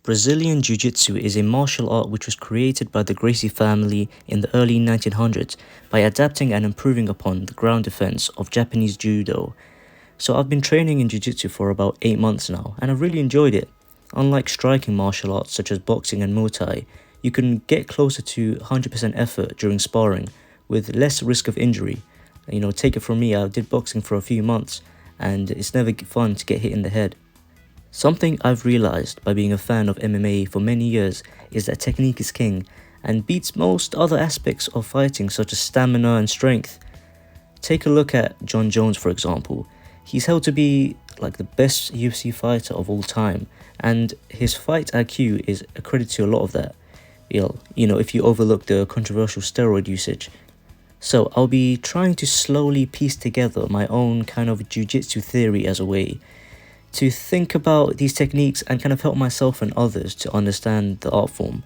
Brazilian Jiu-Jitsu is a martial art which was created by the Gracie family in the early 1900s by adapting and improving upon the ground defense of Japanese Judo. So I've been training in Jiu-Jitsu for about 8 months now, and I've really enjoyed it. Unlike striking martial arts such as boxing and Muay Thai, you can get closer to 100% effort during sparring with less risk of injury. Take it from me, I did boxing for a few months, and it's never fun to get hit in the head. Something I've realised by being a fan of MMA for many years is that technique is king and beats most other aspects of fighting such as stamina and strength. Take a look at John Jones, for example. He's held to be like the best UFC fighter of all time, and his fight IQ is a credit to a lot of that. If you overlook the controversial steroid usage. So I'll be trying to slowly piece together my own kind of jiu-jitsu theory as a way to think about these techniques and kind of help myself and others to understand the art form.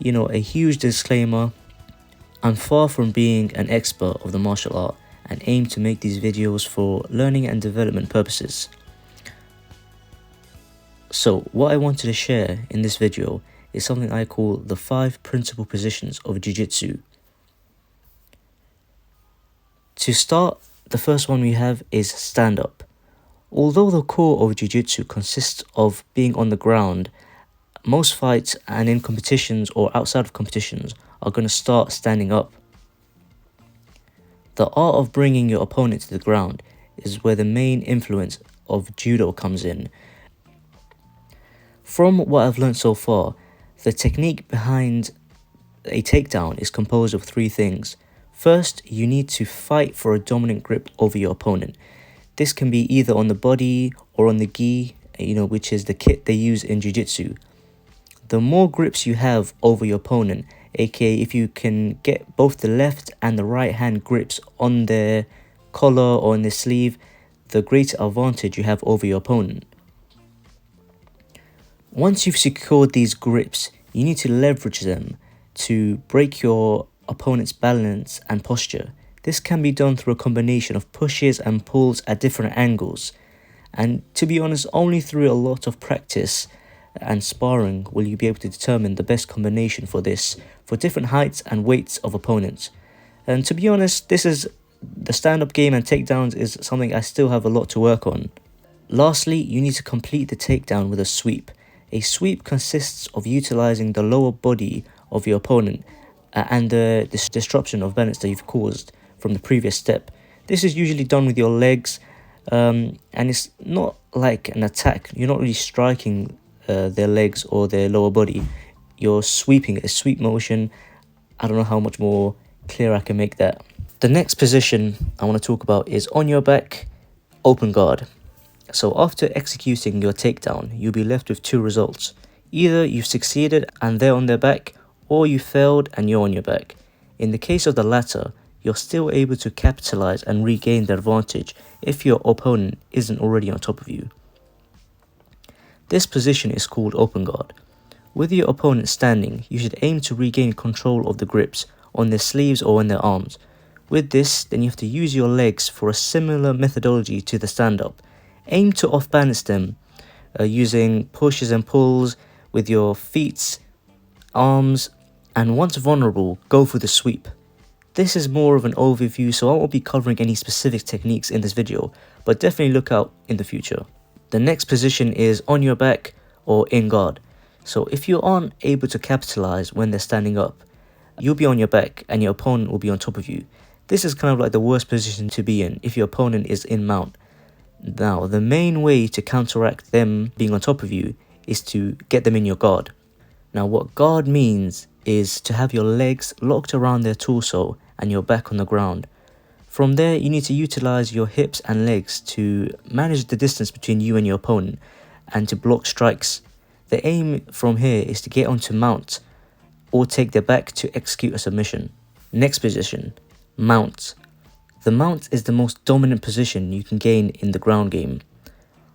A huge disclaimer, I'm far from being an expert of the martial art and aim to make these videos for learning and development purposes. So what I wanted to share in this video is something I call the 5 principal positions of Jiu-Jitsu. To start, the first one we have is stand up. Although the core of Jiu-Jitsu consists of being on the ground, most fights and in competitions or outside of competitions are going to start standing up. The art of bringing your opponent to the ground is where the main influence of Judo comes in. From what I've learned so far, the technique behind a takedown is composed of 3 things. First, you need to fight for a dominant grip over your opponent. This can be either on the body or on the gi, which is the kit they use in Jiu-Jitsu. The more grips you have over your opponent, aka if you can get both the left and the right hand grips on their collar or on their sleeve, the greater advantage you have over your opponent. Once you've secured these grips, you need to leverage them to break your opponent's balance and posture. This can be done through a combination of pushes and pulls at different angles. And to be honest, only through a lot of practice and sparring will you be able to determine the best combination for this, for different heights and weights of opponents. And to be honest, the stand-up game and takedowns is something I still have a lot to work on. Lastly, you need to complete the takedown with a sweep. A sweep consists of utilizing the lower body of your opponent and the disruption of balance that you've caused from the previous step. This is usually done with your legs, and it's not like an attack. You're not really striking their legs or their lower body. You're sweeping a sweep motion. I don't know how much more clear I can make that. The next position I want to talk about is on your back, open guard. So after executing your takedown, you'll be left with 2 results. Either you've succeeded and they're on their back, or you failed and you're on your back. In the case of the latter, you're still able to capitalize and regain the advantage if your opponent isn't already on top of you. This position is called open guard. With your opponent standing, you should aim to regain control of the grips on their sleeves or on their arms. With this, then you have to use your legs for a similar methodology to the stand-up. Aim to off-balance them using pushes and pulls with your feet, arms, and once vulnerable, go for the sweep. This is more of an overview, so I won't be covering any specific techniques in this video, but definitely look out in the future. The next position is on your back or in guard. So if you aren't able to capitalize when they're standing up, you'll be on your back and your opponent will be on top of you. This is kind of like the worst position to be in if your opponent is in mount. Now, the main way to counteract them being on top of you is to get them in your guard. Now, what guard means is to have your legs locked around their torso and your back on the ground. From there, you need to utilize your hips and legs to manage the distance between you and your opponent and to block strikes. The aim from here is to get onto mount or take their back to execute a submission. Next position, mount. The mount is the most dominant position you can gain in the ground game.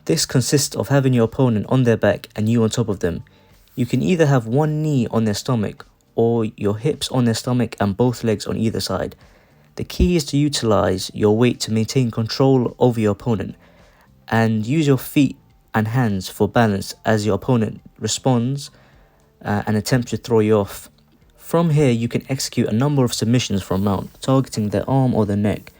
This consists of having your opponent on their back and you on top of them. You can either have one knee on their stomach or your hips on their stomach and both legs on either side. The key is to utilize your weight to maintain control over your opponent and use your feet and hands for balance as your opponent responds and attempts to throw you off. From here, you can execute a number of submissions from mount, targeting their arm or the neck,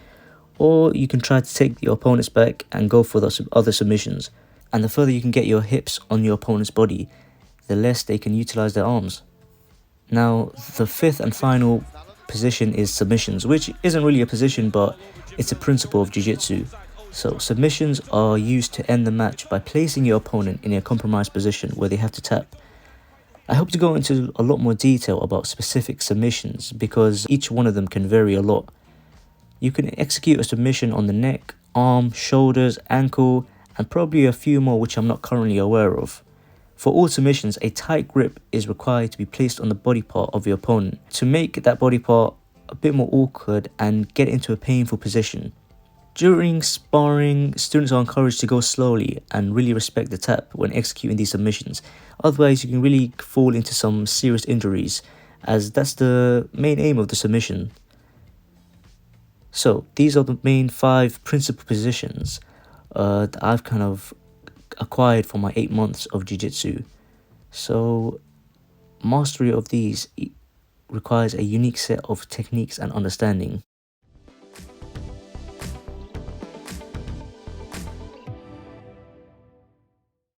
or you can try to take your opponent's back and go for the other submissions. And the further you can get your hips on your opponent's body, the less they can utilize their arms. Now, the fifth and final position is submissions, which isn't really a position, but it's a principle of Jiu-Jitsu. So submissions are used to end the match by placing your opponent in a compromised position where they have to tap. I hope to go into a lot more detail about specific submissions because each one of them can vary a lot. You can execute a submission on the neck, arm, shoulders, ankle, and probably a few more which I'm not currently aware of. For all submissions, a tight grip is required to be placed on the body part of your opponent to make that body part a bit more awkward and get into a painful position. During sparring, students are encouraged to go slowly and really respect the tap when executing these submissions. Otherwise, you can really fall into some serious injuries, as that's the main aim of the submission. So these are the main 5 principal positions that I've kind of acquired for my 8 months of Jiu-Jitsu. So mastery of these requires a unique set of techniques and understanding.